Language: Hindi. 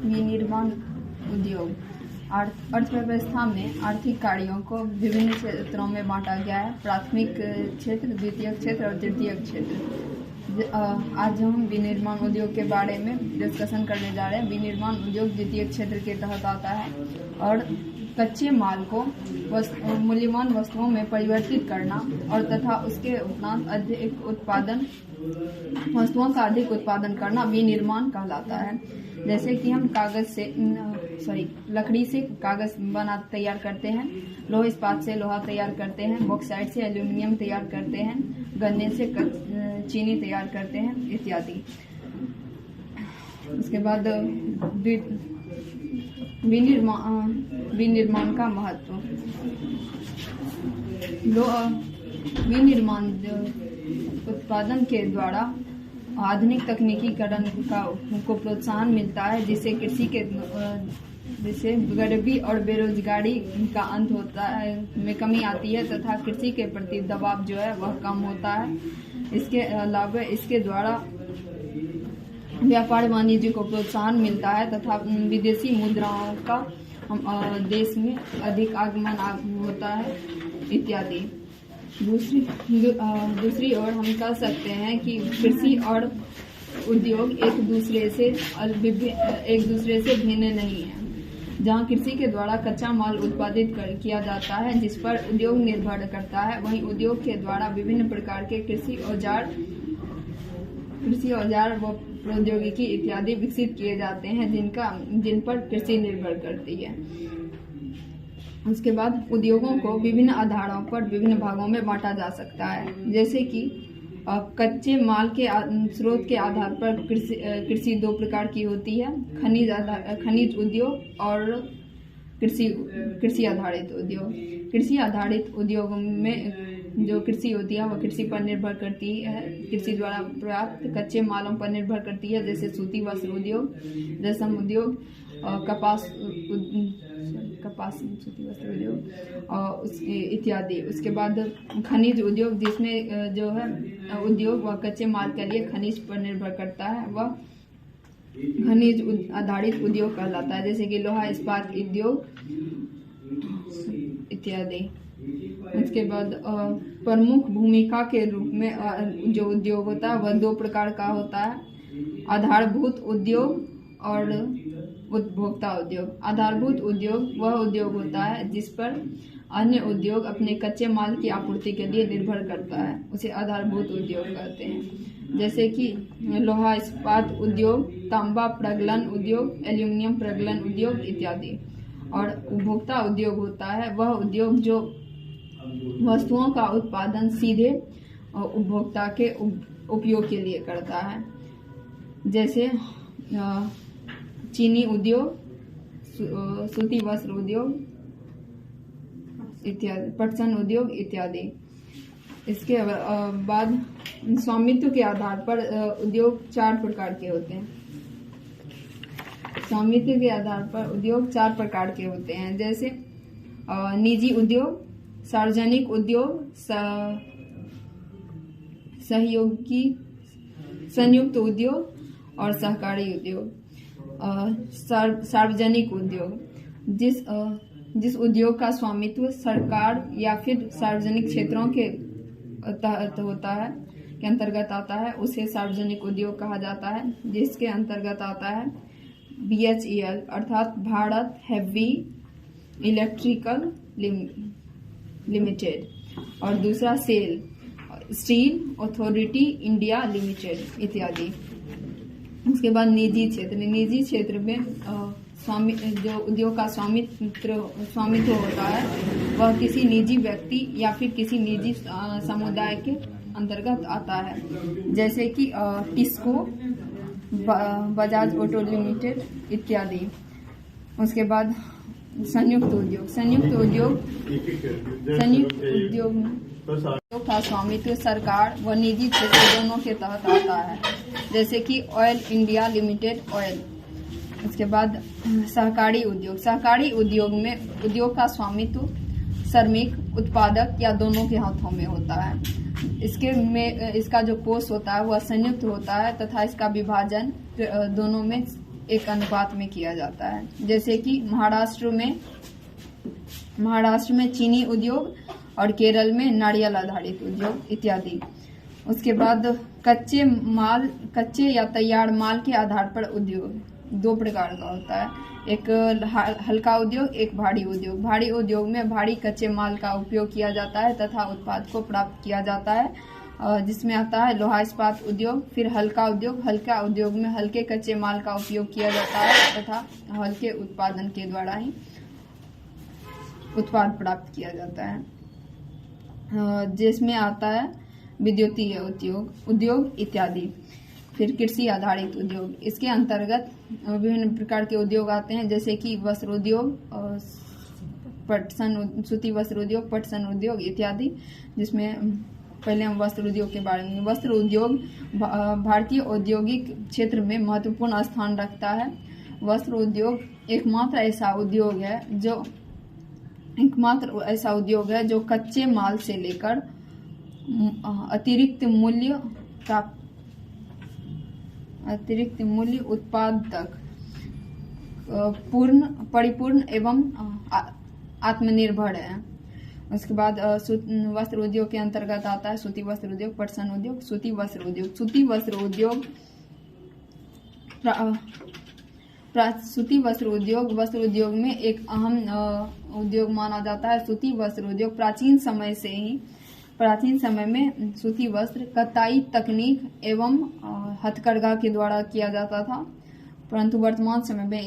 विनिर्माण उद्योग अर्थव्यवस्था में आर्थिक कार्यों को विभिन्न क्षेत्रों में बांटा गया है। प्राथमिक क्षेत्र, द्वितीयक क्षेत्र और तृतीयक क्षेत्र। आज हम विनिर्माण उद्योग के बारे में डिस्कशन करने जा रहे हैं। विनिर्माण उद्योग द्वितीयक क्षेत्र के तहत आता है और कच्चे माल को मूल्यवान वस्तुओं में परिवर्तित करना और तथा उसके उपरांत अधिक उत्पादन वस्तुओं का अधिक उत्पादन करना विनिर्माण कहलाता है। जैसे कि हम लकड़ी से कागज तैयार करते हैं, लोहा इस्पात से लोहा तैयार करते हैं, बॉक्साइट से एल्यूमिनियम तैयार करते हैं, गन्ने से चीनी तैयार करते हैं इत्यादि। उसके बाद विनिर्माण का महत्व। विनिर्माण उत्पादन के द्वारा आधुनिक तकनीकीकरण को प्रोत्साहन मिलता है, जिससे कृषि के जिससे गरीबी और बेरोजगारी का अंत होता है, में कमी आती है तथा कृषि के प्रति दबाव जो है वह कम होता है। इसके अलावा इसके द्वारा व्यापार वाणिज्य को प्रोत्साहन मिलता है तथा विदेशी मुद्राओं का देश में अधिक आगमन होता है इत्यादि। दूसरी ओर हम कह सकते हैं कि कृषि और उद्योग एक दूसरे से भिन्न नहीं है। जहां कृषि के द्वारा कच्चा माल उत्पादित किया जाता है, जिस पर उद्योग निर्भर करता है, वहीं उद्योग के द्वारा विभिन्न प्रकार के कृषि औजार व प्रौद्योगिकी इत्यादि विकसित किए जाते हैं, जिन पर कृषि निर्भर करती है। उसके बाद उद्योगों को विभिन्न आधारों पर विभिन्न भागों में बांटा जा सकता है। जैसे कि कच्चे माल के स्रोत के आधार पर कृषि दो प्रकार की होती है, खनिज उद्योग और कृषि आधारित उद्योग। कृषि आधारित उद्योग में जो कृषि होती है वह कृषि पर निर्भर करती है, कृषि द्वारा प्राप्त कच्चे मालों पर निर्भर करती है, जैसे सूती वस्त्र उद्योग, रेशम उद्योग, कपास सूती वस्त्र उद्योग और इत्यादि। उसके बाद खनिज उद्योग, जिसमें जो है उद्योग वह कच्चे माल के लिए खनिज पर निर्भर करता है, वह खनिज आधारित उद्योग कहलाता है, जैसे कि लोहा इस्पात उद्योग इत्यादि। उसके बाद प्रमुख भूमिका के रूप में जो उद्योग होता है वह दो प्रकार का होता है, आधारभूत उद्योग और उपभोक्ता उद्योग। आधारभूत उद्योग वह उद्योग होता है जिस पर अन्य उद्योग अपने कच्चे माल की आपूर्ति के लिए निर्भर करता है, उसे आधारभूत उद्योग कहते हैं। जैसे कि लोहा इस्पात उद्योग, तांबा प्रगलन उद्योग, एल्यूमिनियम प्रगलन उद्योग इत्यादि। और उपभोक्ता उद्योग होता है वह उद्योग जो वस्तुओं का उत्पादन सीधे उपभोक्ता के उपयोग के लिए करता है, जैसे चीनी उद्योग, सूती वस्त्र उद्योग इत्यादि, पटसन उद्योग इत्यादि। इसके बाद स्वामित्व के आधार पर उद्योग चार प्रकार के होते हैं। स्वामित्व के आधार पर उद्योग चार प्रकार के होते हैं, जैसे निजी उद्योग, सार्वजनिक उद्योग, संयुक्त उद्योग और सहकारी उद्योग। सार्वजनिक उद्योग जिस उद्योग का स्वामित्व सरकार या फिर सार्वजनिक क्षेत्रों के तहत होता है, के अंतर्गत आता है, उसे सार्वजनिक उद्योग कहा जाता है। जिसके अंतर्गत आता है BHEL अर्थात भारत हेवी इलेक्ट्रिकल लिमिटेड, और दूसरा SAIL Steel Authority India Limited इत्यादि। उसके बाद निजी क्षेत्र में जो उद्योग का स्वामित्व होता है वह किसी निजी व्यक्ति या फिर किसी निजी समुदाय के अंतर्गत आता है, जैसे कि टिस्को, बजाज ऑटो लिमिटेड इत्यादि। उसके बाद संयुक्त उद्योग का स्वामित्व सरकार व निजी क्षेत्र दोनों के तहत आता है, जैसे कि ऑयल इंडिया लिमिटेड ऑयल। उसके बाद सहकारी उद्योग में उद्योग का स्वामित्व श्रमिक, उत्पादक या दोनों के हाथों में होता है। इसके में इसका जो कोष होता है वह संयुक्त होता है तथा इसका विभाजन दोनों में एक अनुपात में किया जाता है। जैसे कि महाराष्ट्र में चीनी उद्योग और केरल में नारियल आधारित उद्योग इत्यादि। उसके बाद कच्चे या तैयार माल के आधार पर उद्योग 2 प्रकार का होता है, एक हल्का उद्योग, एक भारी उद्योग। भारी उद्योग में भारी कच्चे माल का उपयोग किया जाता है तथा उत्पाद को प्राप्त किया जाता है, जिसमें आता है लोहा इस्पात उद्योग। फिर हल्का उद्योग में हल्के कच्चे माल का उपयोग किया जाता है तथा हल्के उत्पादन के द्वारा ही उत्पाद प्राप्त किया जाता है, जिसमें आता है विद्युतीय उद्योग इत्यादि। फिर कृषि आधारित उद्योग, इसके अंतर्गत विभिन्न प्रकार के उद्योग आते हैं, जैसे कि वस्त्र उद्योग, सूती वस्त्र उद्योग, पटसन उद्योग इत्यादि। जिसमें पहले हम वस्त्र उद्योग के बारे में। वस्त्र उद्योग भारतीय औद्योगिक क्षेत्र में महत्वपूर्ण स्थान रखता है। वस्त्र उद्योग एकमात्र ऐसा उद्योग है जो कच्चे माल से लेकर अतिरिक्त मूल्य उत्पाद तक परिपूर्ण एवं आत्मनिर्भर है। उसके बाद वस्त्र उद्योग के अंतर्गत आता है सूती वस्त्र उद्योग, पटसन उद्योग, सूती वस्त्र उद्योग। सूती वस्त्र उद्योग में एक अहम उद्योग माना जाता है। सूती वस्त्र उद्योग प्राचीन समय में सूती वस्त्र कताई तकनीक एवं हथकरघा के द्वारा किया जाता था, परंतु वर्तमान समय में